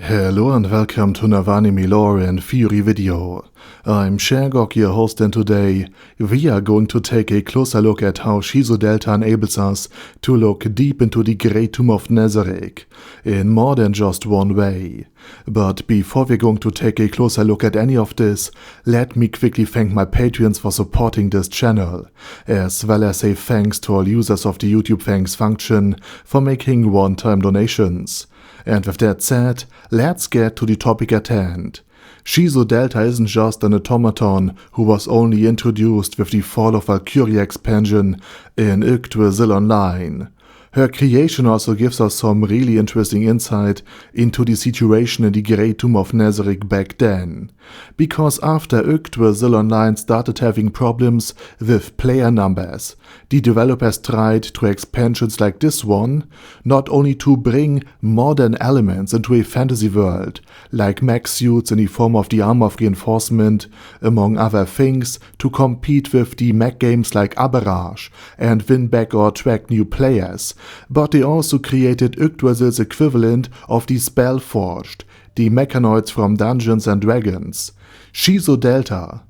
Hello and welcome to another anime lore and theory video. I'm Shergok, your host, and today we are going to take a closer look at how Shizu Delta enables us to look deep into the Great Tomb of Nezarec in more than just one way. But before we're going to take a closer look at any of this, let me quickly thank my patrons for supporting this channel, as well as say thanks to all users of the YouTube thanks function for making one-time donations. And with that said, let's get to the topic at hand. Shizu Delta isn't just an automaton who was only introduced with the Fall of Valkyria expansion in Yggdrasil Online. Her creation also gives us some really interesting insight into the situation in the Great Tomb of Nezarec back then. Because after Yggdrasil Online started having problems with player numbers, the developers tried through expansions like this one not only to bring modern elements into a fantasy world, like mech suits in the form of the Armor of Reinforcement, among other things, to compete with the mech games like Aberrage and win back or attract new players, but they also created Yggdrasil's equivalent of the Spellforged, the mechanoids from Dungeons and Dragons, Shizu Delta,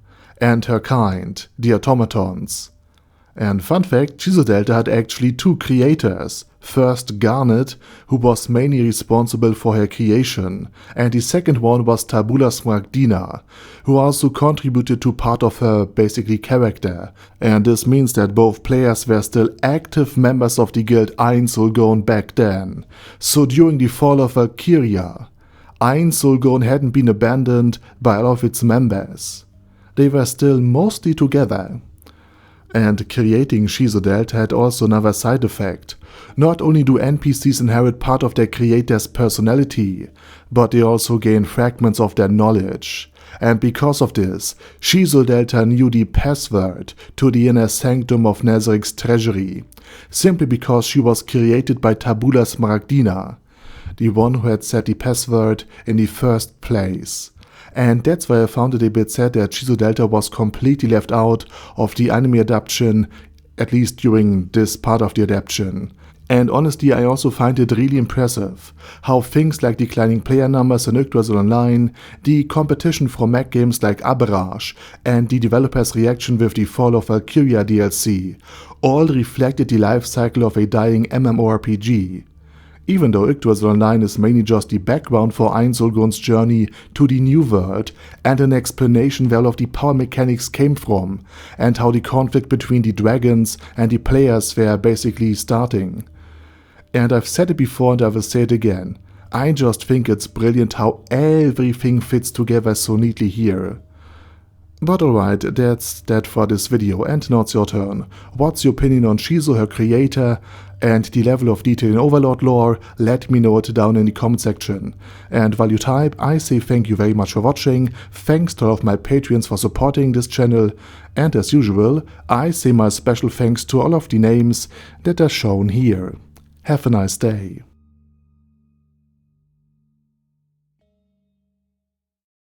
and her kind, the automatons. And fun fact, Shizu Delta had actually two creators. First Garnet, who was mainly responsible for her creation, and the second one was Tabula Smaragdina, who also contributed to part of her basically character, and this means that both players were still active members of the guild Einsulgon back then. So during the fall of Valkyria, Einsulgon hadn't been abandoned by all of its members. They were still mostly together. And creating Shizu Delta had also another side effect. Not only do NPCs inherit part of their creator's personality, but they also gain fragments of their knowledge. And because of this, Shizu Delta knew the password to the inner sanctum of Nezarec's treasury, simply because she was created by Tabula Smaragdina, the one who had set the password in the first place. And that's why I found it a bit sad that Shizu Delta was completely left out of the anime adaptation, at least during this part of the adaptation. And honestly, I also find it really impressive how things like declining player numbers in Yggdrasil Online, the competition from mech games like Aberrage, and the developers' reaction with the Fall of Valkyria DLC all reflected the life cycle of a dying MMORPG. Even though Yggdrasil Online is mainly just the background for Einsulgon's journey to the New World and an explanation where all of the power mechanics came from and how the conflict between the dragons and the players were basically starting. And I've said it before and I will say it again, I just think it's brilliant how everything fits together so neatly here. But alright, that's that for this video, and now it's your turn. What's your opinion on Shizu, her creator, and the level of detail in Overlord lore? Let me know it down in the comment section. And while you type, I say thank you very much for watching, thanks to all of my patrons for supporting this channel, and as usual, I say my special thanks to all of the names that are shown here. Have a nice day.